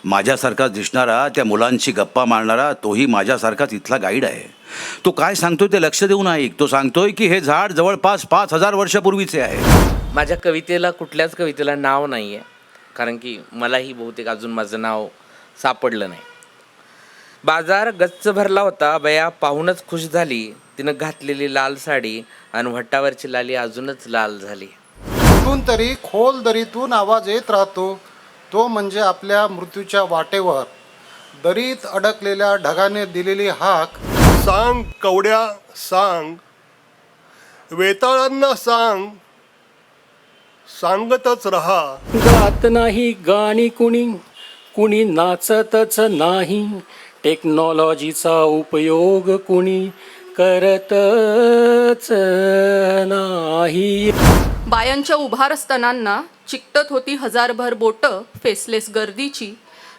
माझ्यासारखाच दिसणारा, त्या मुलांशी गप्पा मारणारा, तोही माझ्यासारखाच इथला गाईड आहे. तो काय सांगतोय ते लक्ष देऊन ऐक. तो सांगतोय की हे झाड जवळपास 5,000 वर्षापूर्वीचे आहे. माझ्या कवितेला कुठल्याच कवितेला नाव नाही आहे, कारण की मलाही बहुतेक अजून माझं नाव सापडलं नाही. बाजार गच्च भरला होता, बया पाहूनच खुश झाली, तिनं घातलेली लाल साडी आणि भट्टावरची लाली अजूनच लाल झाली. कुठून तरी खोल दरीतून आवाज येत राहतो, तो म्हणजे आपल्या मृत्यूच्या वाटेवर दरीत अडकलेल्या ढगाने दिलेली हाक. सांग कवड्या सांग, वेताळांना सांग, सांगतच रहा. गात नाही गाणी कुणी, कुणी नाचतच नाही, टेक्नॉलॉजीचा उपयोग कुणी करतच नाही. बायांच्या उभार स्तनांना चिकटत होती हजारभर बोटं फेसलेस गर्दीची.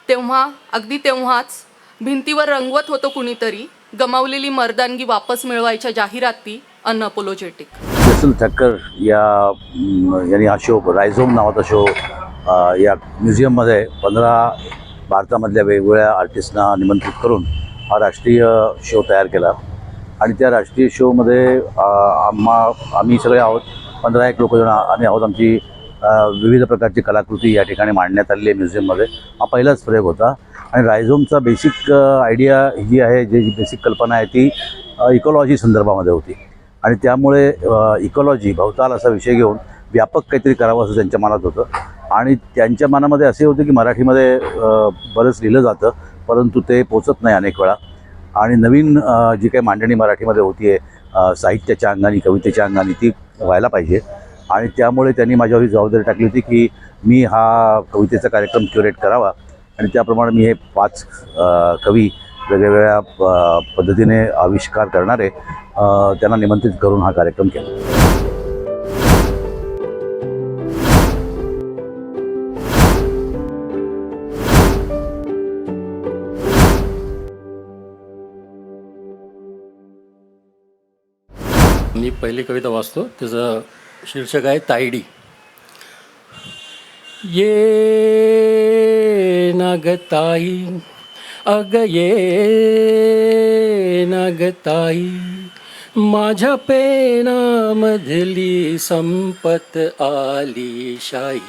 अगदी तेव्हाच भिंतीवर रंगवत होतं कुणीतरी गमावलेली मर्दानगी वापस मिळवायच्या जाहिराती अनअपोलोजेटिक. जसल ठक्कर यांनी हा शो रायझोम नावाचा शो या म्युझियममध्ये 15 भारतामधल्या वेगवेगळ्या आर्टिस्टना निमंत्रित करून हा राष्ट्रीय शो तयार केला. आणि त्या राष्ट्रीय शोमध्ये आम्ही सगळे आहोत, 15 लोक आम्ही आहोत. आमची विविध प्रकारची कलाकृती या ठिकाणी मांडण्यात आलेली आहे म्युझियममध्ये. हा पहिलाच प्रयोग होता. आणि रायझोमचा बेसिक आयडिया जी आहे, जी बेसिक कल्पना आहे ती इकॉलॉजी संदर्भामध्ये होती. आणि त्यामुळे इकॉलॉजी भवताल असा विषय घेऊन व्यापक काहीतरी करावं असं त्यांच्या मनात होतं. आणि त्यांच्या मनामध्ये असे होते की मराठीमध्ये बरंच लिहिलं जातं, परंतु ते पोचत नाही अनेक वेळा. आणि नवीन जी काही मांडणी मराठीमध्ये होती आहे साहित्याच्या अंगाने, कवितेच्या अंगाने, ती व्हायला पाहिजे. आणि त्यामुळे त्यांनी माझ्यावर ही जबाबदारी टाकली होती की मी हा कवितेचा कार्यक्रम क्युरेट करावा. आणि त्याप्रमाणे मी हे 5 कवी वेगवेगळ्या पद्धतीने आविष्कार करणारे त्यांना निमंत्रित करून हा कार्यक्रम केला. मी पहिली कविता वाचतो, त्याचं शीर्षक आहे तायडी. ये नागताई अग ये नागताई, माझ्या पेनामधली संपत आली शाई,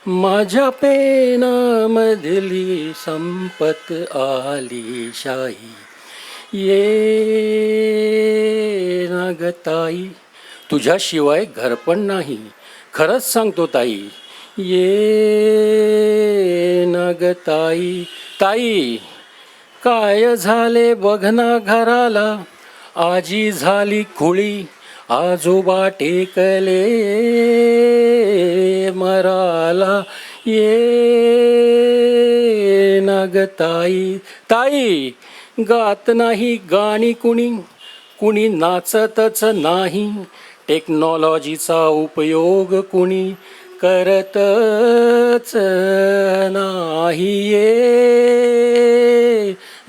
माझ्या पेनामधली संपत आली शाई. ये नागताई, तुझ्याशिवाय घर पण नाही, खरंच सांगतो ताई. ये नागताई, ताई काय झाले बघना घराला, आजी झाली खुळी, आजोबा टेकले मराला. ये नागताई, ताई गात नाही गाणी कुणी, कुणी नाचतच नाही, टेक्नॉलॉजीचा उपयोग कुणी करतच नाही. ये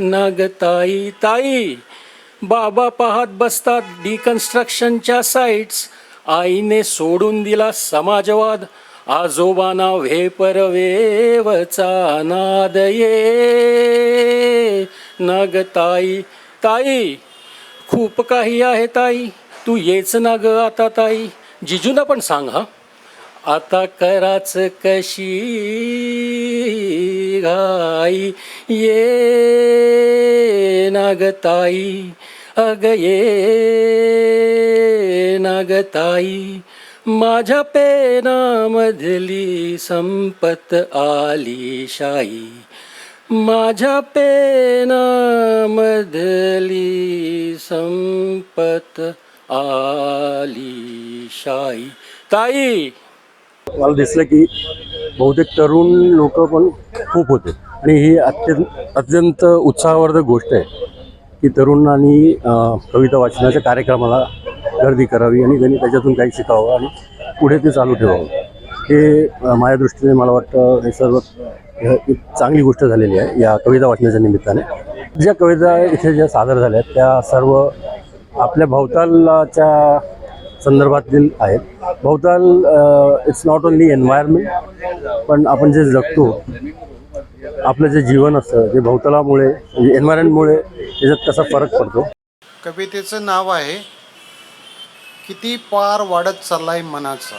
नागताई, ताई बाबा पाहत बसतात डिकन्स्ट्रक्शनच्या साईट्स, आईने सोडून दिला समाजवाद, आजोबांना वेपरवेवचा नाद. ये नागताई, ताई खूप काही आहे ताई, तू येच ना ग आता ताई. जिजूंना पण सांग हा, आता कराच कशी घाई. ये नागताई अग ये नागताई, माझ्या पेनामधली संपत आली शाई, माझ्या पेनामधली संपत आली शाई. ताई मला दिसलं की बहुतेक तरुण लोक पण खूप होते आणि ही अत्यंत उत्साहवर्धक गोष्ट आहे की तरुणांनी कविता वाचनाच्या कार्यक्रमाला गर्दी करावी आणि त्यांनी त्याच्यातून काही शिकावं आणि पुढे ते चालू ठेवावं. हे माझ्या दृष्टीने मला वाटतं हे सर्व एक चांगली गोष्ट झालेली आहे या कविता वाचनाच्या निमित्ताने. ज्या कविता इथे ज्या सादर झाल्या त्या सर्व आपल्या भवतालाच्या संदर्भातील आहेत. भवताल इट्स नॉट ओनली एन्व्हायरमेंट, पण आपण जे जगतो आपलं जे जीवन असतं जे भोवतालामुळे म्हणजे एन्व्हायरमेंटमुळे त्याच्यात कसा फरक पडतो. कवितेचं नाव आहे किती पार वाढत चाललाय मनाचा.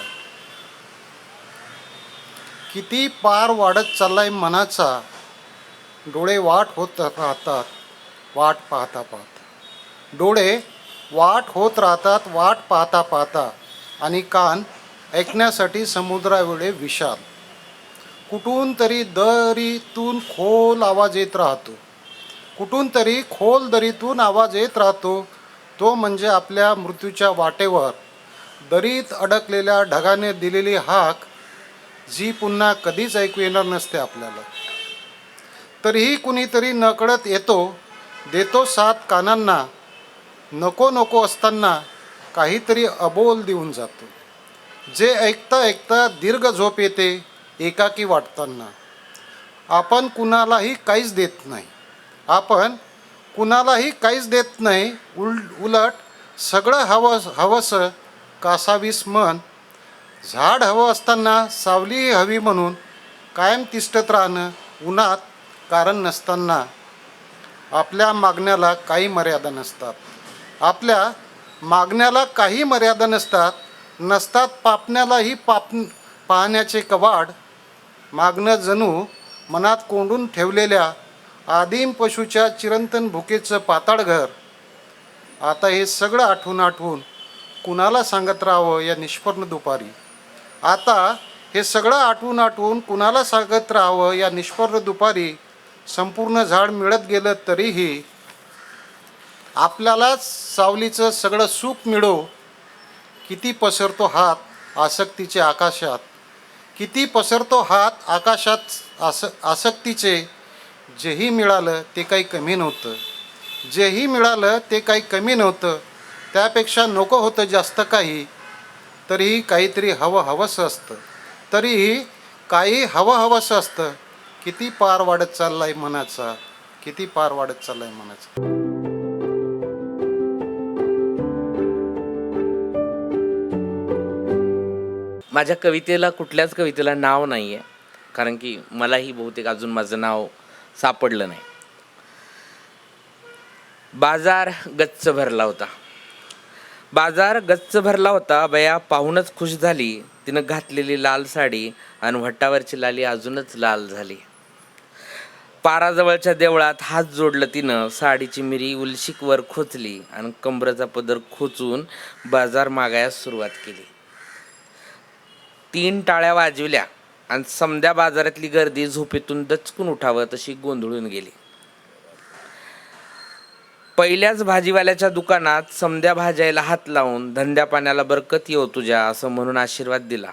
किती पार वाढत चाललाय मनाचा, डोळे वाट होत राहतात वाट पाहता पाहता. डोळे वाट होत राहतात वाट पाहता पाहता, आणि कान ऐकण्यासाठी समुद्रावेळे विशाल. कुठून तरी दरीतून खोल आवाज येत राहतो. कुठून तरी खोल दरीतून आवाज येत राहतो. तो म्हणजे आपल्या मृत्यूच्या वाटेवर दरीत अडकलेल्या ढगाने दिलेली हाक, जी पुन्हा कधीच ऐकू येणार नसते आपल्याला. तरीही कुणीतरी नकळत येतो, देतो साथ कानांना. नको नको असताना काहीतरी अबोल देऊन जातो, जे ऐकता ऐकता दीर्घ झोप येते एकाकी वाटताना. आपण कुणालाही काहीच देत नाही. आपण कुणालाही काहीच देत नाही. उलट सगळं हवंसं कासावीस मन. झाड हवं असताना सावलीही हवी म्हणून कायम तिष्ठत राहणं उन्हात कारण नसताना. आपल्या मागण्याला काही मर्यादा नसतात. आपल्या मागण्याला काही मर्यादा नसतात. पापण्यालाही पाहण्याचे कवाड. मागणं जणू मनात कोंडून ठेवलेल्या आदिम पशूच्या चिरंतन भुकेचं पाताळ घर. आता हे सगळं आठवून कुणाला सांगत राहावं या निष्पर्ण दुपारी. आता हे सगळं आठवून कुणाला सांगत राहावं या निष्पर्ण दुपारी. संपूर्ण झाड मिळत गेलं तरीही आपल्यालाच सावलीचं सगळं सुख मिळो. किती पसरतो हात आसक्तीचे आकाशात. किती पसरतो हात आकाशात आसक्तीचे. जेही मिळालं ते काही कमी नव्हतं. जेही मिळालं ते काही कमी नव्हतं. त्यापेक्षा नको होतं जास्त काही. तरीही काहीतरी हवंसं असतं. तरीही काही हवंसं असतं. किती पार वाढत चाललाय मनाचा. किती पार वाढत चाललाय मनाचा. माझ्या कवितेला कुठल्याच कवितेला नाव नाही आहे, कारण की मलाही बहुतेक अजून माझं नाव सापडलं नाही. बाजार गच्च भरला होता. बाजार गच्च भरला होता. बया पाहूनच खुश झाली. तिनं घातलेली लाल साडी आणि भट्टावरची लाली अजूनच लाल झाली. पाराजवळच्या देवळात हात जोडलं तिनं. साडीची मिरी उलशिकवर खोचली आणि कंबरचा पदर खोचून बाजार मागायला सुरुवात केली. 3 टाळ्या वाजविल्या आणि समद्या बाजारातली गर्दी झोपेतून दचकून उठावं तशी गोंधळून गेली. पहिल्याच भाजीवाल्याच्या दुकानात समद्या भाजायला हात लावून धंद्या पाण्याला बरकत येऊ तुझ्या असं म्हणून आशीर्वाद दिला.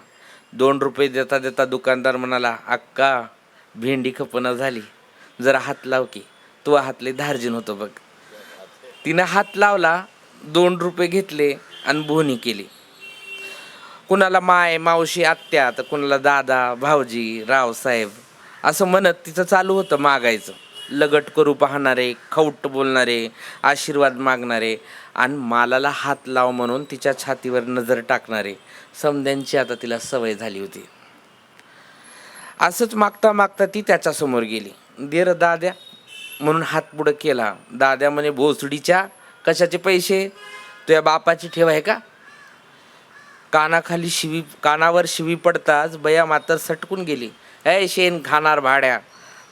2 रुपये देता देता दुकानदार म्हणाला, अक्का भेंडी खपना झाली, जरा हात लाव की, तू हातले धार्जिन होतो बघ. तिनं हात लावला, 2 रुपये घेतले आणि बोहणी केली. कुणाला माय, मावशी, आत्या, तर कुणाला दादा, भाऊजी, रावसाहेब असं म्हणत तिचं चालू होतं मागायचं. लगट करू पाहणारे, खौट बोलणारे, आशीर्वाद मागणारे आणि मालाला हात लाव म्हणून तिच्या छातीवर नजर टाकणारे समद्यांची आता तिला सवय झाली होती. असंच मागता मागता ती त्याच्यासमोर गेली. दे र दाद्या म्हणून हात पुढं केला. दाद्या म्हणे, भोसडीच्या कशाचे पैसे, तुझ्या बापाची ठेव आहे का? कानावर शिवी पडताच बया मात्र सटकून गेली. ऐ शेण खाणार भाड्या,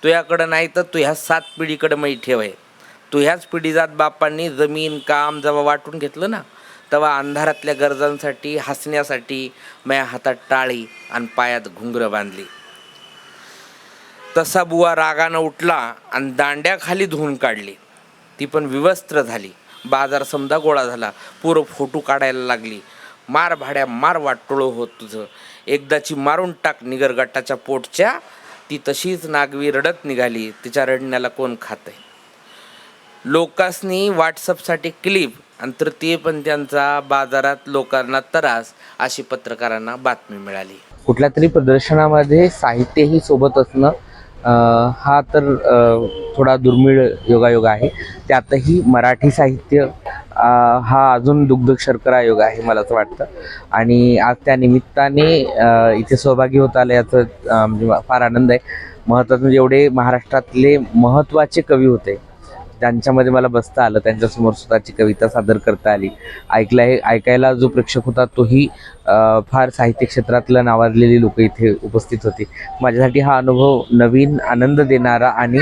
तुझ्याकडं नाही तर तुझ्या 7 पिढीकडं मै ठेव आहे. तुझ्याच पिढीजात बापांनी जमीन काम जेव्हा वाटून घेतलं ना, तेव्हा अंधारातल्या गरजांसाठी, हसण्यासाठी माझ्या हातात टाळी आणि पायात घुंगरं बांधली. तसा बुवा रागानं उठला आणि दांड्याखाली धुवून काढली. ती पण विवस्त्र झाली. बाजार समजा गोळा झाला. पोरं फोटो काढायला लागली. मार भाड्या मार, वाटोळं होत तुझं, एकदाची मारून टाक निगरगटाच्या पोटच्या. ती तशीच नागवी रडत निघाली. तिच्या रडण्याला कोण खातंय. लोकांनी व्हॉट्सअपसाठी क्लिप आणि तृतीयपंथीयांचा बाजारात लोकांना त्रास, अशी पत्रकारांना बातमी मिळाली. कुठल्या तरी प्रदर्शनामध्ये साहित्यही सोबत असणं हा तर थोडा दुर्मिळ योगायोग आहे. त्यातही मराठी साहित्य हा अजून दुग्ध शर्करा योग आहे मला असं वाटतं. आणि आज त्या निमित्ताने इथे सहभागी होत आले याचं म्हणजे फार आनंद आहे. महत्त्वाचं म्हणजे एवढे महाराष्ट्रातले महत्त्वाचे कवी होते ज्यांच्यामध्ये मला बसता आलं, त्यांच्यासमोर स्वतःची कविता सादर करता आली. ऐकायला जो प्रेक्षक होता तोही फार साहित्य क्षेत्रातलं नावाजलेली लोक इथे उपस्थित होती. माझ्यासाठी हा अनुभव नवीन, आनंद देणारा आणि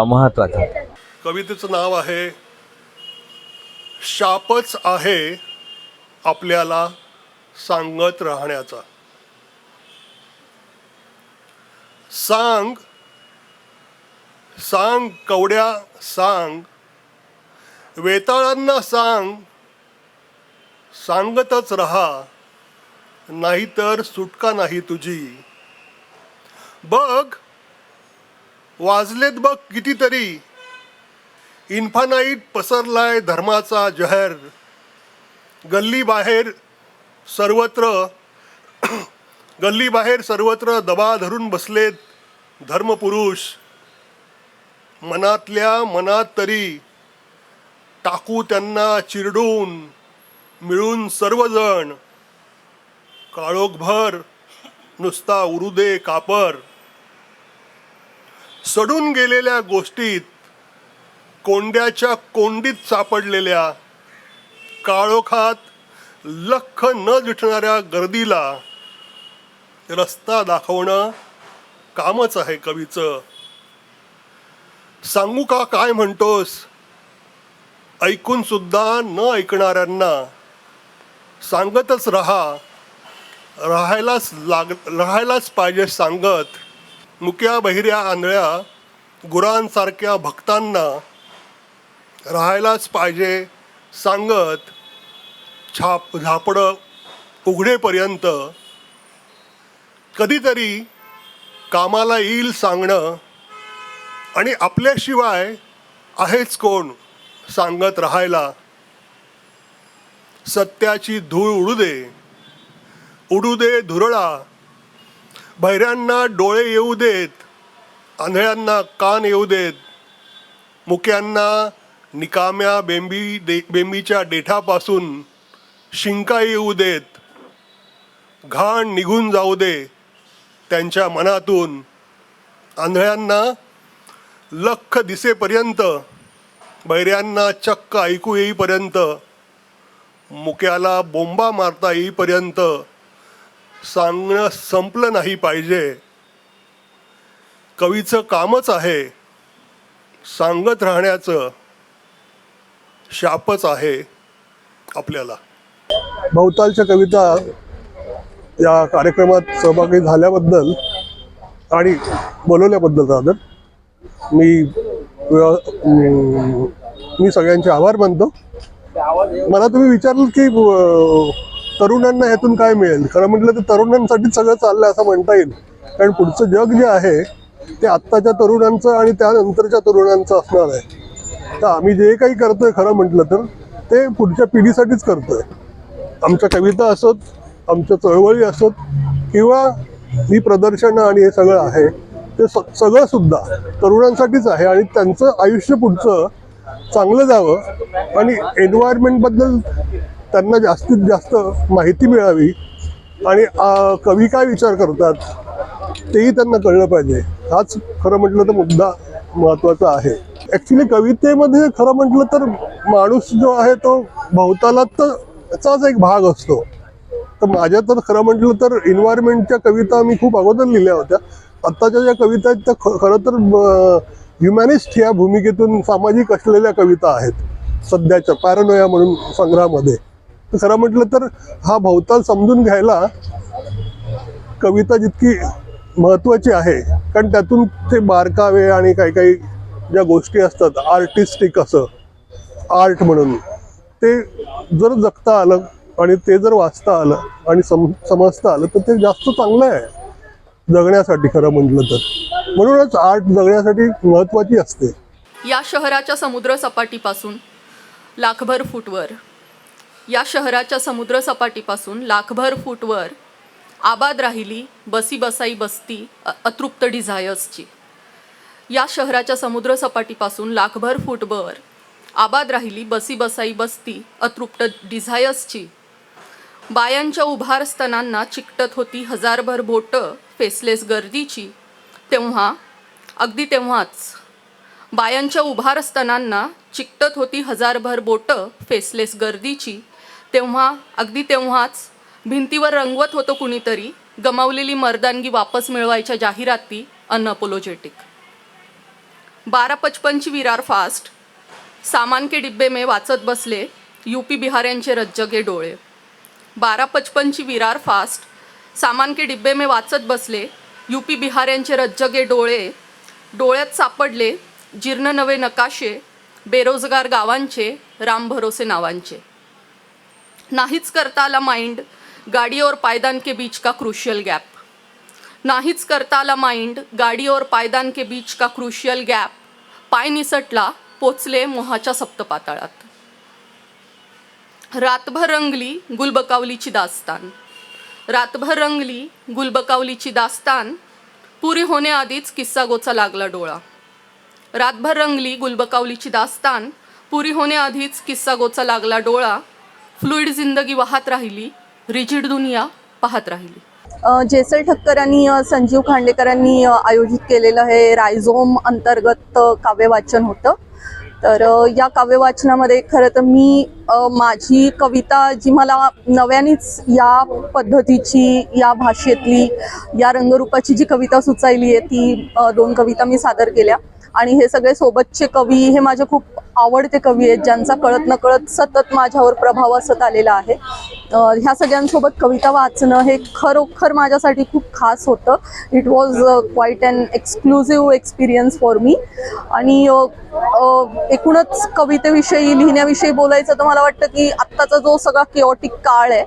महत्त्वाचा होता. कवितेचं नाव आहे शापच आहे आपल्याला सांगत राहण्याचा. सांग सांग कवड्या सांग, वेताळांना सांग, सांगतच रहा, नाहीतर सुटका नाही तुझी. बघ वाजलेत बघ कितीतरी, इन्फानाईट पसरलाय धर्माचा जहर. गल्ली बाहेर सर्वत्र दबा धरून बसलेत धर्मपुरुष. मनातल्या मनात तरी टाकू त्यांना चिरडून, मिळून सर्वजण. काळोखभर नुसता उरू दे कापर. सडून गेलेल्या गोष्टीत, कोंड्याच्या कोंडीत सापडलेल्या, काळोखात लख न दिसणाऱ्या गर्दीला रस्ता दाखवणं कामच आहे कवीचं. सांगू का काय म्हणतोस, ऐकून सुद्धा न ऐकणाऱ्यांना सांगतच राहायलाच पाहिजे सांगत. मुक्या बहिऱ्या आंधळ्या गुरांसारख्या भक्तांना राहायलाच पाहिजे सांगत. झापडं उघडेपर्यंत कधीतरी कामाला येईल सांगणं. आणि आपल्याशिवाय आहेच कोण सांगत राहायला. सत्याची धूळ उडू दे धुरळा. बहिऱ्यांना डोळे येऊ देत, आंधळ्यांना कान येऊ देत. मुक्यांना निकाम्या बेंबीच्या देठापासून शिंका येऊ देत. घाण निघून जाऊ दे त्यांच्या मनातून. आंधळ्यांना लख दिसेपर्यंत, बहिऱ्यांना चक्क ऐकू येईपर्यंत, मुक्याला बोंबा मारता येईपर्यंत सांगणं संपलं नाही पाहिजे. कवीचं कामच आहे सांगत राहण्याचं. शापच आहे आपल्याला. बहुतांश कविता या कार्यक्रमात सहभागी झाल्याबद्दल आणि बोलवल्याबद्दल रादर मी सगळ्यांचे आभार मानतो. मला तुम्ही विचारलं की तरुणांना ह्यातून काय मिळेल. खरं म्हटलं तर तरुणांसाठी सगळं चाललंय असं म्हणता येईल. कारण पुढचं जग जे आहे ते आत्ताच्या तरुणांचं आणि त्यानंतरच्या तरुणांचं असणार आहे. तर आम्ही जे काही करतोय खरं म्हटलं तर ते पुढच्या पिढीसाठीच करतोय. आमच्या कविता असोत, आमच्या चळवळी असोत किंवा ही प्रदर्शनं आणि हे सगळं आहे ते सगळं सुद्धा तरुणांसाठीच आहे. आणि त्यांचं आयुष्य पुढचं चांगलं जावं आणि एन्व्हायरमेंटबद्दल त्यांना जास्तीत जास्त माहिती मिळावी आणि कवी काय विचार करतात तेही त्यांना कळलं पाहिजे. हाच खरं म्हटलं तर मुद्दा महत्त्वाचा आहे. ॲक्च्युली कवितेमध्ये खरं म्हटलं तर माणूस जो आहे तो भोवतालाचाच एक भाग असतो. तर माझ्या तर खरं म्हटलं तर एन्व्हायरमेंटच्या कविता मी खूप अगोदर लिहिल्या होत्या. आत्ताच्या ज्या कविता आहेत त्या खरं तर ह्युमॅनिस्ट ह्या भूमिकेतून सामाजिक असलेल्या कविता आहेत सध्याच्या पॅरानोया म्हणून संग्रहामध्ये. तर खरं म्हटलं तर हा भोवताल समजून घ्यायला कविता जितकी महत्त्वाची आहे, कारण त्यातून ते बारकावे आणि काही ज्या गोष्टी असतात आर्टिस्टिक असं आर्ट म्हणून ते जर जगता आलं आणि ते जर वाचता आलं आणि समजता आलं तर ते जास्त चांगलं आहे जगण्यासाठी. खरं म्हटलं तर म्हणूनच आर्ट जगण्यासाठी महत्त्वाची असते. या शहराच्या समुद्र सपाटीपासून लाखभर फूटवर आबाद राहिली बसी बसाई बस्ती अतृप्त डिझायर्सची. या शहराच्या समुद्र सपाटीपासून लाखभर फूटवर आबाद राहिली बसी बसाई बस्ती अतृप्त डिझायर्सची. बायांच्या उभार स्तनांना चिकटत होती हजारभर बोटं फेसलेस गर्दीची. तेव्हा अगदी तेव्हाच बायांच्या उभार स्तनांना चिकटत होती हजारभर बोटं फेसलेस गर्दीची. तेव्हा अगदी तेव्हाच भिंतीवर रंगवत होतं कुणीतरी गमावलेली मर्दानगी वापस मिळवायच्या जाहिराती अनअपोलोजेटिक. 12:55 विरार फास्ट, सामान के डिब्बे में वाचत बसले यूपी बिहाऱ्यांचे रज्जगे डोळे. 12:55 विरार फास्ट, सामान के डिब्बे में वाचत बसले यूपी बिहाऱ्यांचे रज्जगे डोळे. डोळ्यात सापडले जीर्ण नवे नकाशे बेरोजगार गावांचे, राम भरोसे नावांचे. नाहीच करता आला माइंड गाड़ी और पायदान के बीच का क्रूशियल गैप. नाहीच करता आला माइंड गाड़ी और पायदान के बीच का क्रूशियल गॅप. पाय निसटला पोचले मोहाच्या सप्तपाताळात. रातभर रंगली गुलबकावलीची दास्तान. रातभर रंगली गुलबकावलीची दास्तान, पुरी होण्याआधीच किस्सा गोचा लागला डोळा. रातभर रंगली गुलबकावलीची दास्तान, पुरी होण्याआधीच किस्सा गोचा लागला डोळा. फ्लुइड जिंदगी वाहत राहिली, रिजिड दुनिया पाहत राहिली. जेसल ठक्करांनी संजीव खांडेकरांनी आयोजित केलेलं हे रायझोम अंतर्गत काव्यवाचन होतं. तर या काव्यवाचनामध्ये खरं तर मी माझी कविता जी मला नव्यानेच या पद्धतीची, या भाषेतली, या रंगरूपाची जी कविता सुचायली आहे ती 2 कविता मी सादर केल्या. आणि हे सगळे सोबतचे कवी हे माझे खूप आवडते कवी आहेत, ज्यांचा कळत नकळत सतत माझ्यावर प्रभाव असत आलेला आहे. ह्या सगळ्यांसोबत कविता वाचणं हे खरोखर माझ्यासाठी खूप खास होतं. It was quite an exclusive experience for me. आणि एकूणच कवितेविषयी, लिहिण्याविषयी बोलायचं तर मला वाटतं की आत्ताचा जो सगळा केओटिक काळ आहे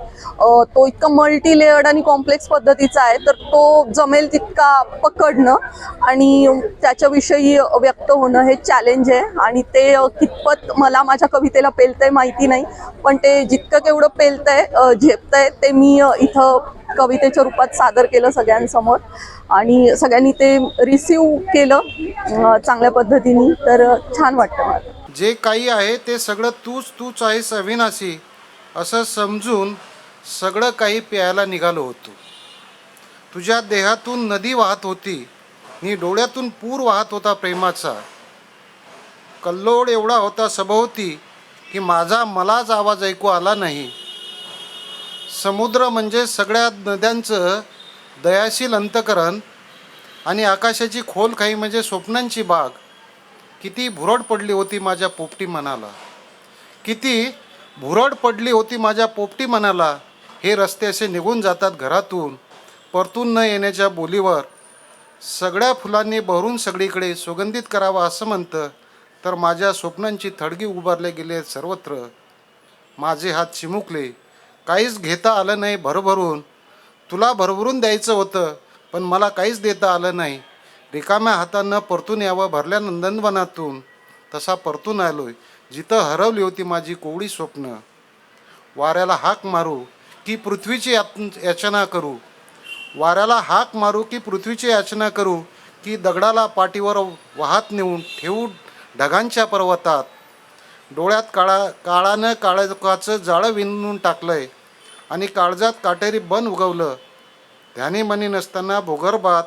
तो इतका मल्टी लेयर्ड आणि कॉम्प्लेक्स पद्धतीचा आहे, तर तो जमेल तितका पकडणं आणि त्याच्याविषयी व्यक्त होणं हे चॅलेंज आहे. आणि ते कितपत मला माझ्या कवितेला पेलतंय माहिती नाही, पण ते जितकं केवढं पेलतंय, झेपतंय ते मी इथं कवितेच्या रूपात सादर केलं सगळ्यांसमोर. आणि सगळ्यांनी ते रिसीव केलं चांगल्या पद्धतीने, तर छान वाटतं मला. जे काही आहे ते सगळं तूच आहेस अविनाशी असं समजून सगळं काही प्यायला निघालो होतो. तुझ्या देहातून नदी वाहत होती नि डोळ्यातून पूर वाहत होता प्रेमाचा. कल्लोळ एवढा होता सभोवती की मलाच आवाज ऐकू आला नाही. समुद्र म्हणजे सगळ्या नद्यांचं दयाशील अंतकरण आणि आकाशाची खोल खाई म्हणजे स्वप्नांची बाग. किती भुरळ पडली होती माझ्या पोपटी मनाला, किती भुरळ पडली होती माझ्या पोपटी मनाला. हे रस्ते असे निघून जातात घरातून परतून न येण्याच्या बोलीवर. सगळ्या फुलांनी बहरून सगळीकडे सुगंधित करावा असं म्हणतं, तर माझ्या स्वप्नांची थडगी उभारले गेले सर्वत्र. माझे हात चिमुकले, काहीच घेता आलं नाही भरभरून. तुला भरभरून द्यायचं होतं पण मला काहीच देता आलं नाही. रिकाम्या हातानं परतून यावं भरल्या नंदनवनातून, तसा परतून आलोय जिथं हरवली होती माझी कोवळी स्वप्न. वाऱ्याला हाक मारू की पृथ्वीची याचना करू, वाऱ्याला हाक मारू की पृथ्वीची याचना करू, की दगडाला पाठीवर वाहत नेऊन ठेवू ढगांच्या पर्वतात. डोळ्यात काळानं काळोखाचं जाळं विणून टाकलंय आणि काळजात काटेरी बन उगवलं. ध्यानीमनी नसताना भूगर्भात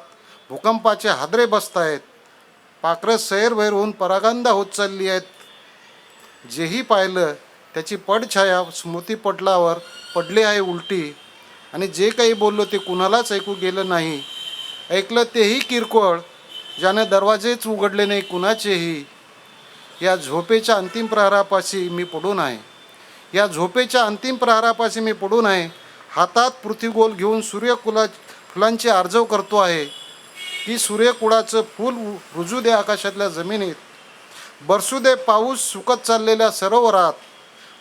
भूकंपाचे हादरे बसतायत. पाखरं सैरभैर होऊन परागंदा होत चालली आहेत. जेही पाहिलं त्याची पडछाया स्मृतीपटलावर पडली आहे उलटी. आणि जे काही बोललो ते कुणालाच ऐकू गेलं नाही. ऐकलं तेही किरकोळ, ज्यानं दरवाजेच उघडले नाही कुणाचेही. या झोपेच्या अंतिम प्रहारापाशी मी पडून आहे, या झोपेच्या अंतिम प्रहारापाशी मी पडून आहे. हातात पृथ्वीगोल घेऊन फुलांची आर्जव करतो आहे. की सूर्यकुळाचं फूल रुजू दे आकाशातल्या जमिनीत, बरसू दे पाऊस सुकत चाललेल्या सरोवरात.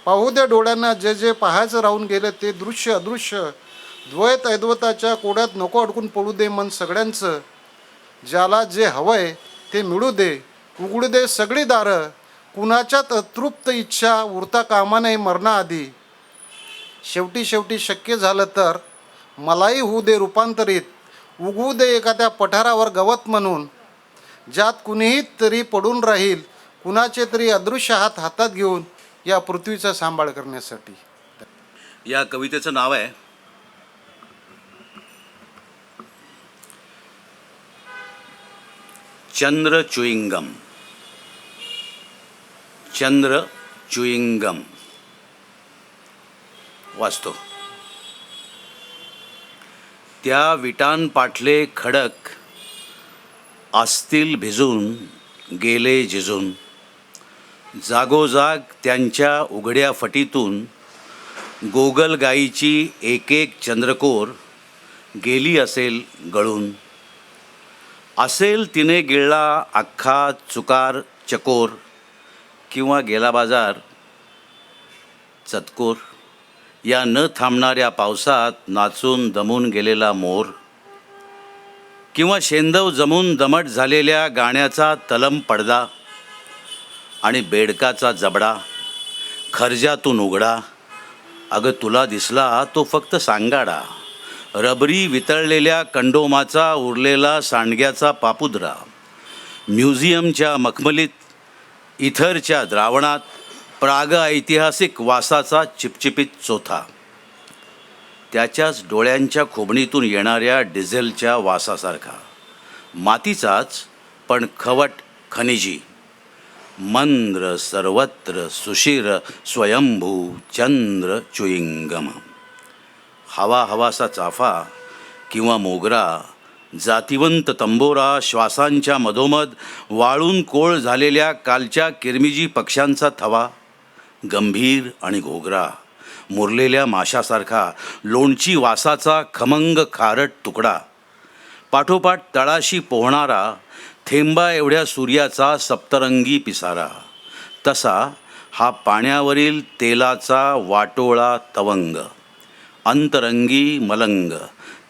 पाहू दे डोळ्यांना जे जे पाहायचं राहून गेलं ते दृश्य अदृश्य. द्वैत अद्वैताच्या कोड्यात नको अडकून पडू दे मन सगळ्यांचं. ज्याला जे हवंय ते मिळू दे, उघडू दे सगळी दारं. कुणाच्यात अतृप्त इच्छा उरता कामा नये मरणाआधी. शेवटी शक्य झालं तर मलाही होऊ दे रूपांतरित, उगवू दे एखाद्या पठारावर गवत म्हणून, ज्यात कुणीही तरी पडून राहील कुणाचे तरी अदृश्य हात हातात घेऊन या पृथ्वीचा सांभाळ करण्यासाठी. या कवितेचं नाव आहे चंद्र च्युइंगम. चंद्र च्युइंगम वाचतो. त्या विटांपाटले खडक असतील भिजून गेले जिजून. जागोजाग त्यांच्या उघड्या फटीतून गोगलगाईची एक एक चंद्रकोर गेली असेल गळून. असेल तिने गिळला अख्खा चुकार चकोर, किंवा गेला बाजार चतकोर. या न थांबणाऱ्या पावसात नाचून दमून गेलेला मोर, किंवा शेंदव जमून दमट झालेल्या गाण्याचा तलम पडदा आणि बेडकाचा जबडा खर्जातून उघडा. अगं तुला दिसला तो फक्त सांगाडा, रबरी वितळलेल्या कंडोमाचा उरलेला सांडग्याचा पापुद्रा. म्युझियमच्या मखमलीत इथरच्या द्रावणात प्राग ऐतिहासिक वासाचा चिपचिपीत चोथा. त्याच्याच डोळ्यांच्या खोबणीतून येणाऱ्या डिझेलच्या वासासारखा. मातीचाच पण खवट खनिजी. मंद्र सर्वत्र सुशीर स्वयंभू चंद्र च्युइंगम. हवा हवासा चाफा किंवा मोगरा, जातिवंत तंबोरा, श्वासांच्या मधोमध वाळून कोळ झालेल्या कालच्या किरमिजी पक्ष्यांचा थवा. गंभीर आणि घोगरा, मुरलेल्या माशासारखा लोणची वासाचा खमंग खारट तुकडा. पाठोपाठ तळाशी पोहणारा थेंबा एवढ्या सूर्याचा सप्तरंगी पिसारा. तसा हा पाण्यावरील तेलाचा वाटोळा तवंग. अंतरंगी मलंग,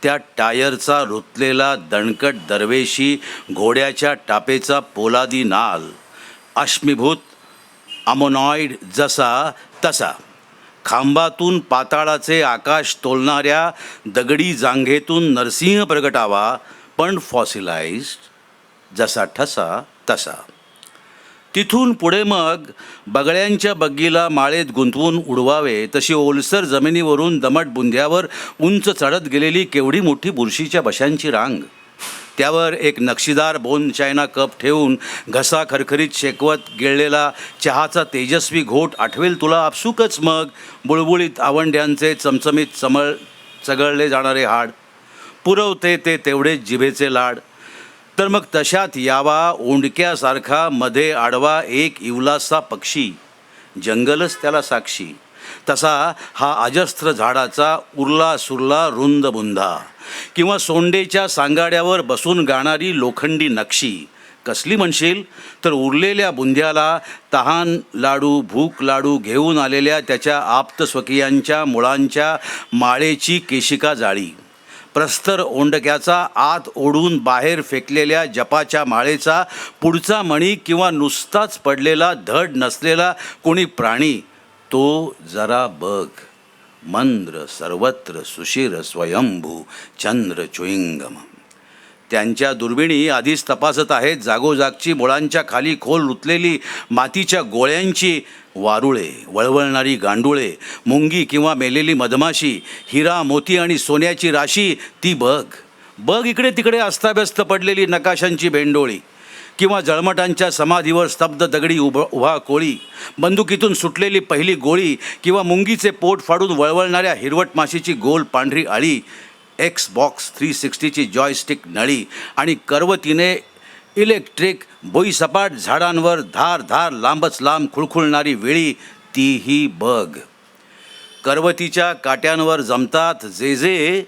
त्या टायरचा रुतलेला दणकट दरवेशी, घोड्याच्या टापेचा पोलादी नाल. अश्मीभूत अमोनॉइड जसा तसा, खांबातून पाताळाचे आकाश तोलणाऱ्या दगडी जांघेतून नरसिंह प्रगटावा, पण फॉसिलाइज्ड जसा ठसा तसा. तिथून पुढे मग बगळ्यांच्या बग्गीला माळेत गुंतवून उडवावे तशी ओलसर जमिनीवरून दमट बुंध्यावर उंच चढत गेलेली केवढी मोठी बुरशीच्या बशांची रांग. त्यावर एक नक्षीदार बोन चायना कप ठेवून घसा खरखरीत शेकवत गिळलेला चहाचा तेजस्वी घोट आठवेल तुला आपसुकच. मग बुळबुळीत आवंड्यांचे चमचमीत चगळले जाणारे हाड पुरवते ते तेवढेच जिभेचे लाड. तर मग तशात यावा ओंडक्यासारखा मध्ये आडवा एक इवलासा पक्षी, जंगलच त्याला साक्षी. तसा हा अजस्त्र झाडाचा उरला सुरला रुंद बुंधा, किंवा सोंडेच्या सांगाड्यावर बसून गाणारी लोखंडी नक्षी. कसली म्हणशील तर उरलेल्या बुंध्याला तहान लाडू भूक लाडू घेऊन आलेल्या त्याच्या आप्तस्वकीयांच्या मुळांच्या माळेची केशिका जाळी. प्रस्तर ओंडक्याचा आत ओढून बाहेर फेकलेल्या जपाच्या माळेचा पुढचा मणी, किंवा नुसताच पडलेला धड नसलेला कोणी प्राणी. तो जरा बघ. मंद्र सर्वत्र सुशीर स्वयंभू चंद्र च्युइंगम. त्यांच्या दुर्बिणी आधीच तपासत आहेत जागोजागची मुळांच्या खाली खोल रुतलेली मातीच्या गोळ्यांची वारुळे, वळवळणारी गांडुळे, मुंगी किंवा मेलेली मधमाशी, हिरा मोती आणि सोन्याची राशी. ती बघ. बघ इकडे तिकडे अस्ताव्यस्त पडलेली नकाशांची भेंडोळी, किंवा जळमटांच्या समाधीवर स्तब्ध दगडी उभा कोळी, बंदुकीतून सुटलेली पहिली गोळी, किंवा मुंगीचे पोट फाडून वळवळणाऱ्या हिरवट माशीची गोल पांढरी आळी. Xbox 360ची जॉयस्टिक नळी आणि करवतीने इलेक्ट्रिक भुईसपाट झाडांवर धार धार लांबच लांब खुळखुळणारी वेळी. तीही बघ. करवतीच्या काट्यांवर जमतात जे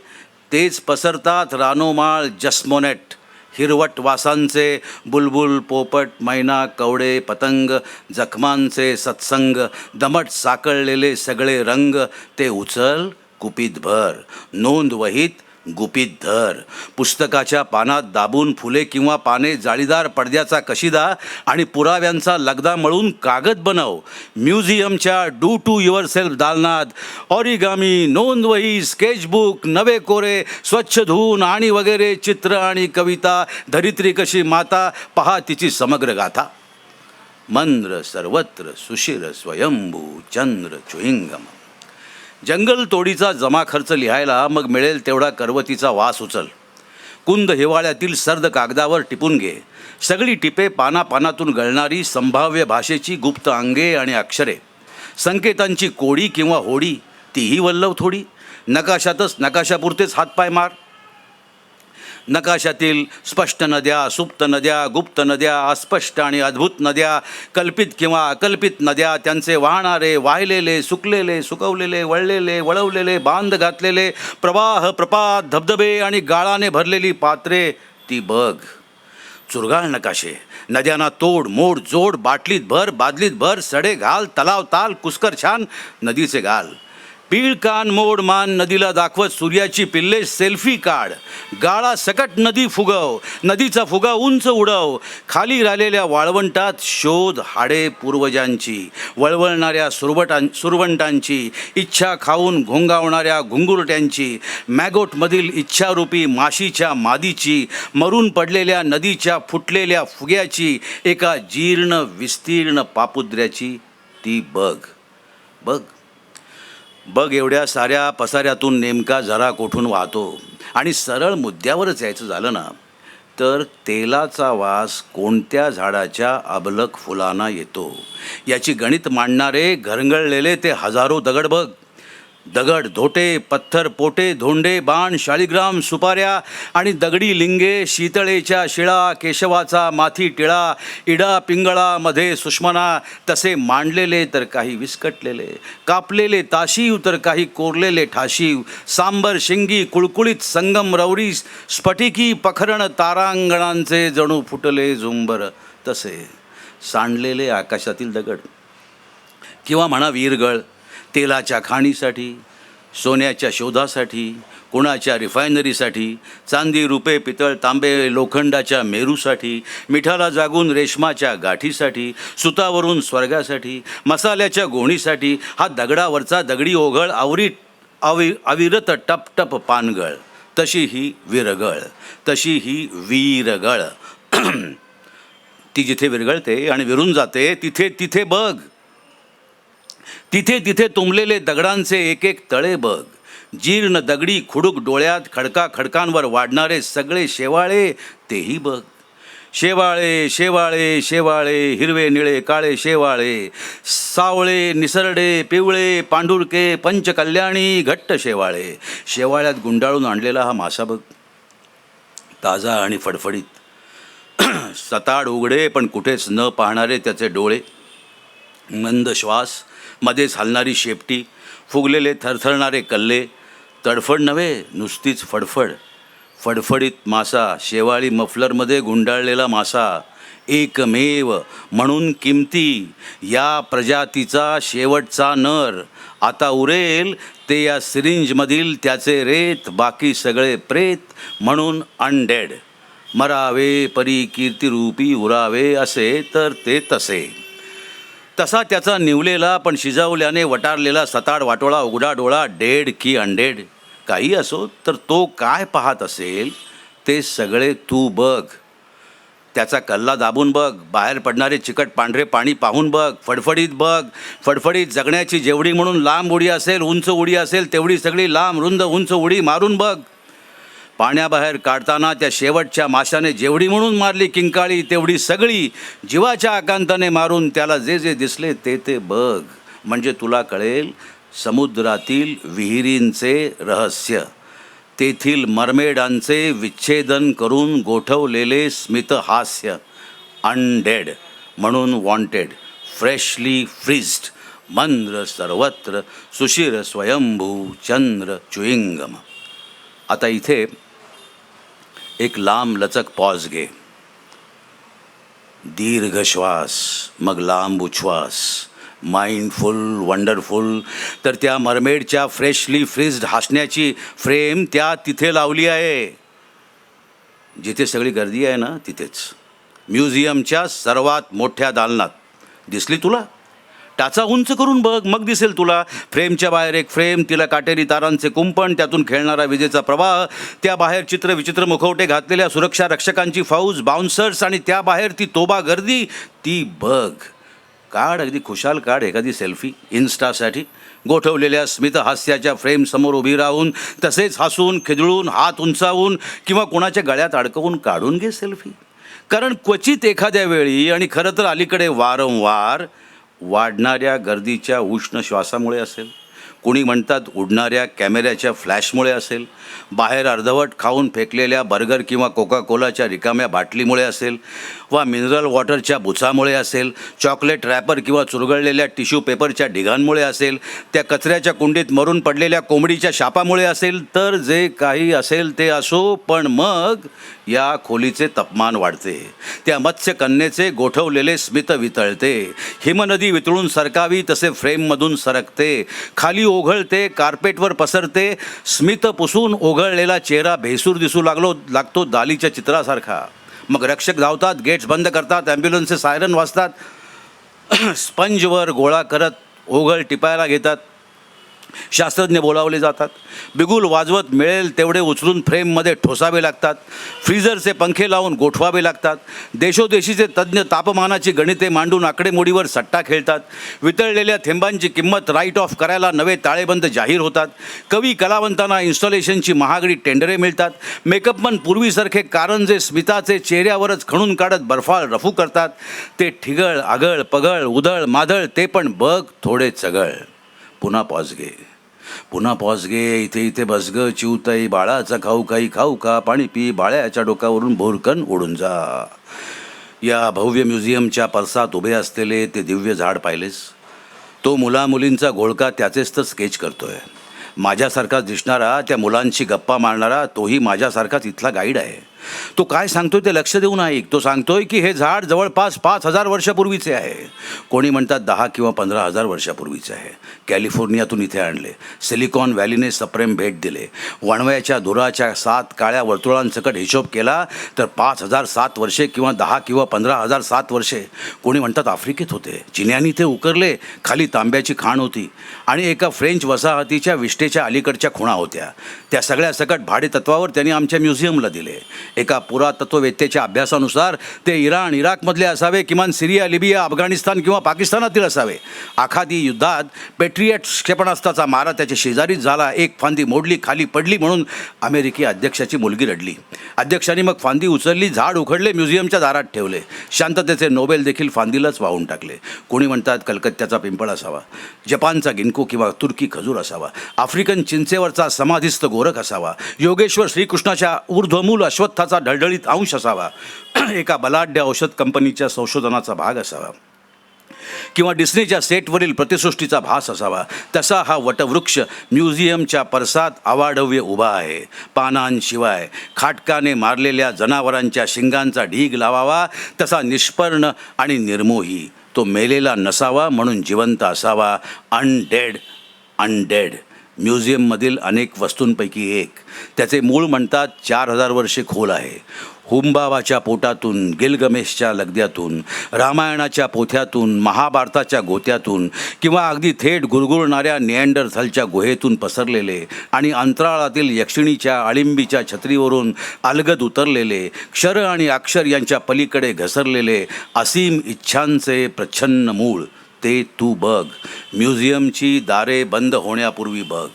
तेच पसरतात रानोमाळ जस्मोनेट. हिरवट वासांचे बुलबुल पोपट मैना कवडे पतंग, जखमांचे सत्संग, दमट साकळलेले सगळे रंग. ते उचल कुपीत भर, नोंद वहीत गुपित धर. पुस्तकाच्या पानात दाबून फुले किंवा पाने जाळीदार पडद्याचा कशिदा आणि पुराव्यांचा लगदा मळून कागद बनव. म्युझियमच्या डू टू युअर सेल्फ दालनात ऑरिगामी, नोंदवही, स्केचबुक, नवे कोरे स्वच्छ धुवून आणि वगैरे चित्र आणि कविता. धरित्री कशी माता पहा तिची समग्र गाथा. मंद्र सर्वत्र सुशीर स्वयंभू चंद्र च्युइंगम. जंगल तोडीचा जमा खर्च लिहायला मग मिळेल तेवढा करवतीचा वास उचल. कुंद हिवाळ्यातील सर्द कागदावर टिपून घे. सगळी टिपे पानापानातून गळणारी संभाव्य भाषेची गुप्त अंगे आणि अक्षरे, संकेतांची कोडी किंवा होडी, तीही वल्लव थोडी. नकाशातच नकाशापुरतेच हातपाय मार. नकाशातील स्पष्ट नद्या, सुप्त नद्या, गुप्त नद्या, अस्पष्ट आणि अद्भुत नद्या, कल्पित किंवा अकल्पित नद्या, त्यांचे वाहणारे, वाहिलेले, सुकलेले, सुकवलेले, वळलेले, वळवलेले, बांध घातलेले प्रवाह, प्रपात, धबधबे आणि गाळाने भरलेली पात्रे, ती बघ. चुरगाळ नकाशे, नद्यांना तोड, मोड, जोड, बाटलीत भर, बादलीत भर, सडे घाल, तलाव ताल, कुस्कर छान, नदीचे गाल. पीळ कान मोड मान नदीला दाखवत सूर्याची पिल्ले सेल्फी काढ. गाळा सकट नदी फुगव, नदीचा फुगा उंच उडव. खाली राहिलेल्या वाळवंटात शोध हाडे पूर्वजांची, वळवळणाऱ्या सुरवंटांची, इच्छा खाऊन घोंगावणाऱ्या घुंगुरट्यांची, मॅगोटमधील इच्छारूपी माशीच्या मादीची, मरून पडलेल्या नदीच्या फुटलेल्या फुग्याची, एका जीर्ण विस्तीर्ण पापुद्र्याची, ती बघ. बघ बघ एवढ्या साऱ्या पसाऱ्यातून नेमका झरा कोठून वाहतो. आणि सरळ मुद्द्यावरच यायचं झालं ना, तर तेलाचा वास कोणत्या झाडाच्या अबलक फुलांना येतो याची गणित मांडणारे घरंगळलेले ते हजारो दगड बघ. दगड, धोटे, पत्थर, पोटे, धोंडे, बाण, शाळीग्राम, सुपाऱ्या आणि दगडी लिंगे, शीतळेच्या शिळा, केशवाचा माथी टिळा, इडा पिंगळामध्ये सुषमना, तसे मांडलेले तर काही विस्कटलेले, कापलेले ताशीव तर काही कोरलेले ठाशीव, सांबर शिंगी, कुळकुळीत संगम रवरी, स्फटिकी पखरण तारांगणांचे जणू फुटले झुंबर, तसे सांडलेले आकाशातील दगड. किंवा म्हणा वीरगळ, तेलाच्या खाणीसाठी, सोन्याच्या शोधासाठी, कुणाच्या रिफायनरीसाठी, चांदी, रुपे, पितळ, तांबे, लोखंडाच्या मेरूसाठी, मिठाला जागून रेशमाच्या गाठीसाठी, सुतावरून स्वर्गासाठी, मसाल्याच्या गोणीसाठी, हा दगडावरचा दगडी ओघळ अविरत टपटप पानगळ. तशी ही विरगळ, तशी ही वीरगळ. ती जिथे विरगळते आणि विरून जाते तिथे तिथे बघ. तिथे तिथे तुंबलेले दगडांचे एक एक तळे बघ. जीर्ण दगडी खुडूक डोळ्यात खडकांवर वाढणारे सगळे शेवाळे, तेही बघ. शेवाळे शेवाळे शेवाळे, हिरवे निळे काळे शेवाळे, सावळे निसरडे पिवळे पांढुरके पंचकल्याणी घट्ट शेवाळे. शेवाळ्यात गुंडाळून आणलेला हा मासा बघ, ताजा आणि फडफडीत. सताड उघडे पण कुठेच न पाहणारे त्याचे डोळे, मंद श्वास, मध्येच हलणारी शेपटी, फुगलेले थरथरणारे कल्ले. तडफड नव्हे, नुसतीच फडफड. फडफडीत मासा, शेवाळी मफलरमध्ये गुंडाळलेला मासा, एकमेव म्हणून किमती, या प्रजातीचा शेवटचा नर. आता उरेल ते या सिरिंजमधील त्याचे रेत, बाकी सगळे प्रेत म्हणून अनडेड. मरावे परी कीर्तिरूपी उरावे, असे तर ते तसे. तसा त्याचा निवलेला पण शिजवल्याने वटारलेला सताड वाटोळा, उघडा डोळा, डेड की अनडेड काही असो, तर तो काय पाहत असेल ते सगळे तू बघ. त्याचा कल्ला दाबून बघ, बाहेर पडणारे चिकट पांढरे पाणी पाहून बघ, फडफडीत बघ. फडफडीत जगण्याची जेवढी म्हणून लांब उडी असेल, उंच उडी असेल, तेवढी सगळी लांब रुंद उंच उडी मारून बघ. पाण्याबाहेर काढताना त्या शेवटच्या माशाने जेवढी म्हणून मारली किंकाळी, तेवढी सगळी जीवाच्या आकांताने मारून त्याला जे जे दिसले ते ते बघ. म्हणजे तुला कळेल समुद्रातील विहिरींचे रहस्य, तेथील मरमेडांचे विच्छेदन करून गोठवलेले स्मितहास्य. अनडेड म्हणून वॉन्टेड, फ्रेशली फ्रीज्ड, मंद्र सर्वत्र, सुशिर स्वयंभू, चंद्र च्युइंगम. आता इथे एक लांब लचक पॉज घे. दीर्घ श्वास, मग लांब उच्छ्वास. Mindful, wonderful. तर त्या मरमेडच्या फ्रेशली फ्रीज्ड हसण्याची फ्रेम त्या तिथे लावली आहे, जिथे सगळी गर्दी आहे ना, तिथेच म्युझियमच्या सर्वात मोठ्या दालनात. दिसली तुला? टाचा उंच करून बघ, मग दिसेल तुला. फ्रेमच्या बाहेर एक फ्रेम, तिला काटेरी तारांचे कुंपण, त्यातून खेळणारा विजेचा प्रवाह, त्या बाहेर चित्र विचित्र मुखवटे घातलेल्या सुरक्षा रक्षकांची फौज, बाउन्सर्स, आणि त्या बाहेर ती तोबा गर्दी, ती बघ. काढ, अगदी खुशाल काढ एखादी सेल्फी इन्स्टासाठी. गोठवलेल्या स्मितहास्याच्या फ्रेमसमोर उभी राहून तसेच हसून खिदळून हात उंचावून किंवा कोणाच्या गळ्यात अडकवून काढून घे सेल्फी. कारण क्वचित एखाद्या वेळी आणि खरं तर अलीकडे वारंवार वाढणाऱ्या गर्दीच्या उष्ण श्वासामुळे असेल, कोणी म्हणतात उडणाऱ्या कॅमेऱ्याच्या फ्लॅशमुळे असेल, बाहेर अर्धवट खाऊन फेकलेल्या बर्गर किंवा कोका कोलाच्या रिकाम्या बाटलीमुळे असेल, वा मिनरल वॉटरच्या बुचामुळे असेल, चॉकलेट रॅपर किंवा चुरगळलेल्या टिश्यू पेपरच्या ढिगांमुळे असेल, त्या कचऱ्याच्या कुंडीत मरून पडलेल्या कोंबडीच्या शापामुळे असेल, तर जे काही असेल ते असो, पण मग या खोलीचे तापमान वाढते, त्या मत्स्यकन्येचे गोठवलेले स्मित वितळते, हिमनदी वितळून सरकावी तसे फ्रेममधून सरकते, खाली ओघळते, कार्पेटवर पसरते, स्मित पुसून ओघळलेला चेहरा भेसूर दिसू लागतो दालीच्या चित्रासारखा. मग रक्षक धावतात, गेट्स बंद करतात, ॲम्ब्युलन्सचे सायरन वाजतात, स्पंजवर गोळा करत ओघळ टिपायला घेतात, शास्त्रज्ञ बोलावले जातात, बिगुल वाजवत मिळेल तेवढे उचलून फ्रेममध्ये ठोसावे लागतात, फ्रीजरचे पंखे लावून गोठवावे लागतात, देशोदेशीचे तज्ज्ञ तापमानाची गणिते मांडून आकडेमोडीवर सट्टा खेळतात, वितळलेल्या थेंबांची किंमत राईट ऑफ करायला नवे ताळेबंद जाहीर होतात, कवी कलावंतांना इन्स्टॉलेशनची महागडी टेंडरे मिळतात, मेकअपमन पूर्वीसारखे कारंजे स्मिताचे चेहऱ्यावरच खणून काढत बर्फाळ रफू करतात, ते ठिगळ आगळ पगळ उधळ माधळ ते पण बघ थोडे चगळ. पुन्हा पॉज घे, इथे बस ग चिवताई, बाळाचा खाऊ का, पाणी पी, बाळ्याच्या डोकावरून भोरकन उडून जा. या भव्य म्युझियमच्या परसात उभे असलेले ते दिव्य झाड पाहिलेस? तो मुलामुलींचा घोळका त्याचेच तर स्केच करतोय. माझ्यासारखाच दिसणारा, त्या मुलांशी गप्पा मारणारा तोही माझ्यासारखाच इथला गाईड आहे. तो काय सांगतोय ते लक्ष देऊन ऐक. तो सांगतोय की हे झाड जवळपास 5,000 वर्षापूर्वीचे आहे, कोणी म्हणतात 10 किंवा 15,000 वर्षापूर्वीचे आहे. कॅलिफोर्नियातून इथे आणले, सिलिकॉन व्हॅलीने सप्रेम भेट दिले, वणव्याच्या धुराच्या 7 काळ्या वर्तुळांसकट हिशोब केला तर 5,007 वर्षे किंवा 10 किंवा 15,007 वर्षे. कोणी म्हणतात आफ्रिकेत होते, चिन्यांनी ते उकरले, खाली तांब्याची खाण होती आणि एका फ्रेंच वसाहतीच्या विष्टेच्या अलीकडच्या खुणा होत्या. त्या सगळ्या सकट भाडेतत्वावर त्यांनी आमच्या म्युझियमला दिले. एका पुरातत्ववेत्तेच्या अभ्यासानुसार ते इराण इराकमधले असावे, किमान सिरिया लिबिया अफगाणिस्तान किंवा पाकिस्तानातील असावे. आखाती युद्धात पेट्रियट क्षेपणास्त्राचा मारा त्याच्या शेजारीच झाला. एक फांदी मोडली, खाली पडली म्हणून अमेरिकी अध्यक्षाची मुलगी रडली. अध्यक्षांनी मग फांदी उचलली, झाड उखडले, म्युझियमच्या दारात ठेवले. शांततेचे नोबेल देखील फांदीलाच वाहून टाकले. कोणी म्हणतात कलकत्त्याचा पिंपळ असावा, जपानचा गिन्को किंवा तुर्की खजूर असावा, आफ्रिकन चिंचेवरचा समाधिस्थ गोरख असावा, योगेश्वर श्रीकृष्णाच्या ऊर्ध्वमूल अश्वत्थाचा ढळढळीत अंश असावा, एका बलाढ्य औषध कंपनीच्या संशोधनाचा भाग असावा, किंवा डिस्नेच्या सेटवरील प्रतिसृष्टीचा भास असावा. तसा हा वटवृक्ष म्युझियमच्या परसात अवाढव्य उभा आहे. पानांशिवाय खाटकाने मारलेल्या जनावरांच्या शिंगांचा ढीग लावावा तसा निष्पर्ण आणि निर्मोही. तो मेलेला नसावा म्हणून जिवंत असावा. अनडेड. म्युझियममधील अनेक वस्तूंपैकी एक. त्याचे मूळ म्हणतात 4,000 वर्षे खोल आहे. हुंबाबाच्या पोटातून, गिलगमेशच्या लगद्यातून, रामायणाच्या पोथ्यातून, महाभारताच्या गोत्यातून किंवा अगदी थेट गुरगुरणाऱ्या निअँडरथलच्या गुहेतून पसरलेले आणि अंतराळातील यक्षिणीच्या अळिंबीच्या छत्रीवरून अलगद उतरलेले, क्षर आणि अक्षर यांच्या पलीकडे घसरलेले असीम इच्छांचे प्रच्छन्न मूळ ते तू बघ. म्युझियमची दारे बंद होण्यापूर्वी बघ.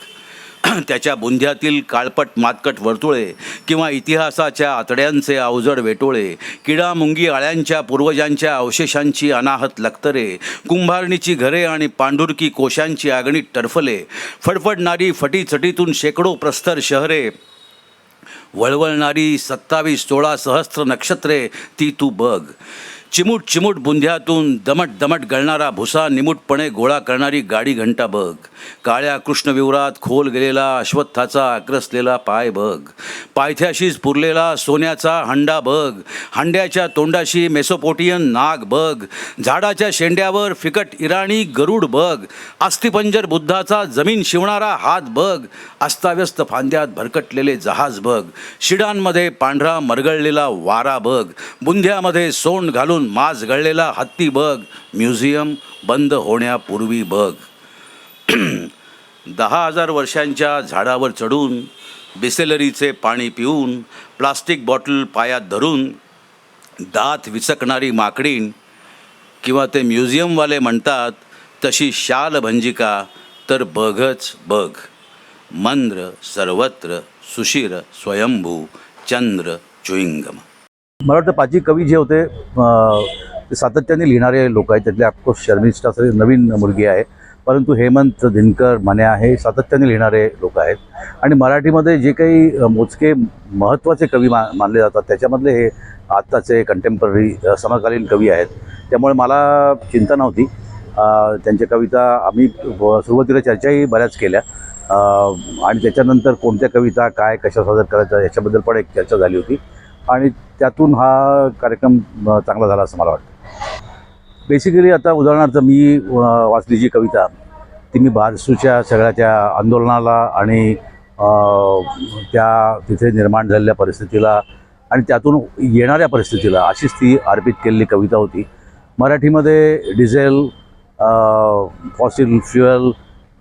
त्याच्या बुंध्यातील काळपट मातकट वर्तुळे किंवा इतिहासाच्या आतड्यांचे अवजड वेटोळे, किडामुंगी आळ्यांच्या पूर्वजांच्या अवशेषांची अनाहत लक्तरे, कुंभारणीची घरे आणि पांढुरकी कोशांची आगणीत टरफले, फडफडणारी फटीचटीतून शेकडो प्रस्तर शहरे, वळवळणारी 27-16 सहस्त्र नक्षत्रे ती तू बघ. चिमूट बुंध्यातून दमट गळणारा भुसा निमूटपणे गोळा करणारी गाडी घंटा बघ. काळ्या कृष्णविवरात खोल गेलेला अश्वत्थाचा आक्रसलेला पाय बघ. पायथ्याशीच पुरलेला सोन्याचा हंडा बघ. हंड्याच्या तोंडाशी मेसोपोटियन नाग बघ. झाडाच्या शेंड्यावर फिकट इराणी गरुड बघ. अस्थिपंजर बुद्धाचा जमीन शिवणारा हात बघ. अस्ताव्यस्त फांद्यात भरकटलेले जहाज बघ. शिडांमध्ये पांढरा मरगळलेला वारा बघ. बुंध्यामध्ये सोंड घालून माज गळलेला हत्ती बघ. म्युझियम बंद होण्यापूर्वी बघ. 10,000 वर्षांच्या झाडावर चढून, बिसेलरीचे पाणी पिऊन, प्लास्टिक बॉटल पायात धरून, दात विचकणारी माकडीण किंवा ते म्युझियमवाले म्हणतात तशी शाल भंजिका तर बघच बघ. मंद्र सर्वत्र सुशिर स्वयंभू चंद्र चुईंगम. मला वाटतं पाची कवी जे होते ते सातत्याने लिहिणारे लोक आहेत. त्यातले ऑफकोर्स शर्मिष्ठा सर नवीन मुलगी आहे, परंतु हेमंत दिनकर मन्या हे सातत्याने लिहिणारे लोक आहेत. आणि मराठीमध्ये जे काही मोजके महत्त्वाचे कवी मानले जातात त्याच्यामधले हे आत्ताचे कंटेम्पररी समकालीन कवी आहेत. त्यामुळे मला चिंता नव्हती. त्यांच्या कविता आम्ही सुरुवातीला चर्चाही बऱ्याच केल्या आणि त्याच्यानंतर कोणत्या कविता काय कशा सादर करायच्या याच्याबद्दल पण एक चर्चा झाली होती आणि त्यातून हा कार्यक्रम चांगला झाला असं मला वाटतं. बेसिकली आता उदाहरणार्थ मी वाचली जी कविता ती मी बारसूच्या सगळ्या त्या आंदोलनाला आणि त्या तिथे निर्माण झालेल्या परिस्थितीला आणि त्यातून येणाऱ्या परिस्थितीला अशीच ती अर्पित केलेली कविता होती. मराठीमध्ये डिझेल, फॉसिल फ्युएल,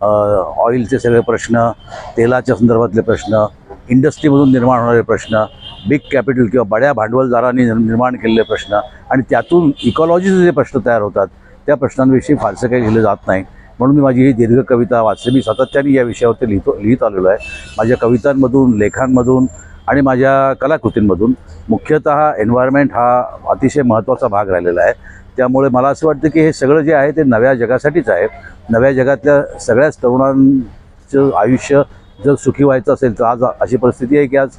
ऑइलचे सगळे प्रश्न, तेलाच्या संदर्भातले प्रश्न, इंडस्ट्रीमधून निर्माण होणारे प्रश्न, बिग कॅपिटल किंवा बड्या भांडवलदारांनी निर्माण केलेले प्रश्न आणि त्यातून इकॉलॉजीचे जे प्रश्न तयार होतात त्या प्रश्नांविषयी फारसं काही लिहिलं जात नाही. म्हणून मी माझी ही दीर्घ कविता वाचली. मी सातत्याने या विषयावरती लिहित आलेलो आहे. माझ्या कवितांमधून, लेखांमधून आणि माझ्या कलाकृतींमधून मुख्यतः एन्व्हायरमेंट हा अतिशय महत्त्वाचा भाग राहिलेला आहे. त्यामुळे मला असं वाटतं की हे सगळं जे आहे ते नव्या जगासाठीच आहे. नव्या जगातल्या सगळ्याच तरुणांचं आयुष्य जर सुखी व्हायचं असेल तर आज अशी परिस्थिती आहे की आज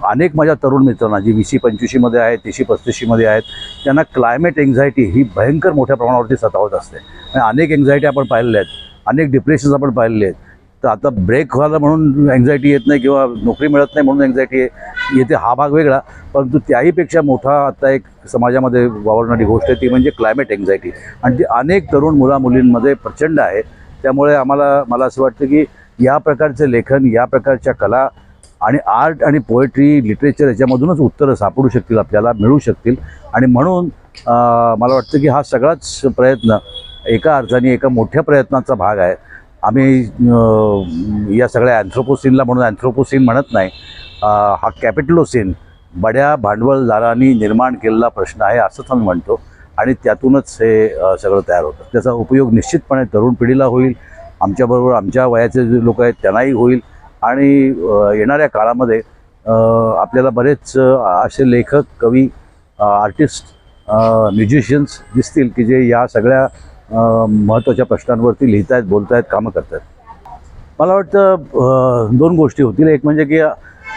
अनेक माझ्या तरुण मित्रांना जी 20-25मध्ये आहेत, 30-35मध्ये आहेत, त्यांना क्लायमेट एन्झायटी ही भयंकर मोठ्या प्रमाणावरती सतावत असते. आणि अनेक एन्झायटी आपण पाहिलेल्या आहेत, अनेक डिप्रेशन्स आपण पाहिलेले आहेत. तर आता ब्रेक व्हायला म्हणून एन्झायटी येत नाही किंवा नोकरी मिळत नाही म्हणून एन्झायटी येते, हा भाग वेगळा. परंतु त्याहीपेक्षा मोठा आता एक समाजामध्ये वावरणारी गोष्ट आहे ती म्हणजे क्लायमेट एन्झायटी आणि ती अनेक तरुण मुलामुलींमध्ये प्रचंड आहे. त्यामुळे मला असं वाटतं की या प्रकारचे लेखन, या प्रकारच्या कला आणि आर्ट आणि पोएट्री, लिटरेचर याच्यामधूनच उत्तरं सापडू शकतील, आपल्याला मिळू शकतील. आणि म्हणून मला वाटतं की हा सगळाच प्रयत्न एका अर्थाने एका मोठ्या प्रयत्नाचा भाग आहे. आम्ही या सगळ्या अँथ्रोपोसिनला म्हणून अँथ्रोपोसिन म्हणत नाही, हा कॅपिटलोसिन बड्या भांडवलदारांनी निर्माण केलेला प्रश्न आहे असंच आम्ही म्हणतो आणि त्यातूनच हे सगळं तयार होतं. त्याचा उपयोग निश्चितपणे तरुण पिढीला होईल, आमच्याबरोबर आमच्या वयाचे जे लोक आहेत त्यांनाही होईल आणि येणाऱ्या काळामध्ये आपल्याला बरेच असे लेखक, कवी, आर्टिस्ट, म्युझिशियन्स दिसतील की जे या सगळ्या महत्त्वाच्या प्रश्नांवरती लिहित आहेत, बोलत आहेत, कामं करत आहेत. मला वाटतं दोन गोष्टी होतील. एक म्हणजे की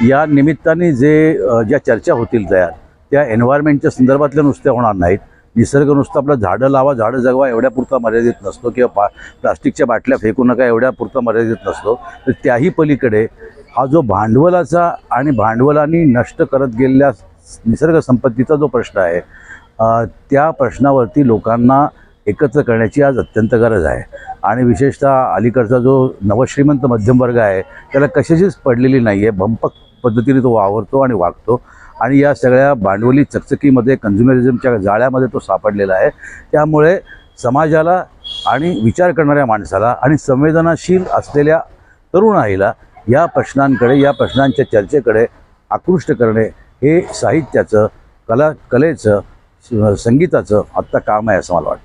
या निमित्ताने ज्या चर्चा होतील तयार त्या एन्व्हायरमेंटच्या संदर्भातल्या नुसत्या होणार नाहीत. निसर्ग नुसतं आपलं झाडं लावा, झाडं जगवा एवढ्यापुरता मर्यादित नसतो किंवा प्लास्टिकच्या बाटल्या फेकू नका एवढ्यापुरता मर्यादित नसतो. तर त्याही पलीकडे हा जो भांडवलाचा आणि भांडवलांनी नष्ट करत गेलेल्या निसर्ग संपत्तीचा जो प्रश्न आहे त्या प्रश्नावरती लोकांना एकत्र करण्याची आज अत्यंत गरज आहे. आणि विशेषतः अलीकडचा जो नवश्रीमंत मध्यमवर्ग आहे त्याला कशाचीच पडलेली नाही आहे. भंपक पद्धतीने तो वावरतो आणि वागतो आणि या सगळ्या भांडवली चकचकीमध्ये, कन्झ्युमरिझमच्या जाळ्यामध्ये तो सापडलेला आहे. त्यामुळे समाजाला आणि विचार करणाऱ्या माणसाला आणि संवेदनाशील असलेल्या तरुणाईला या प्रश्नांकडे, या प्रश्नांच्या चर्चेकडे आकृष्ट करणे हे साहित्याचं, कलेचं, संगीताचं आत्ता काम आहे असं मला वाटतं.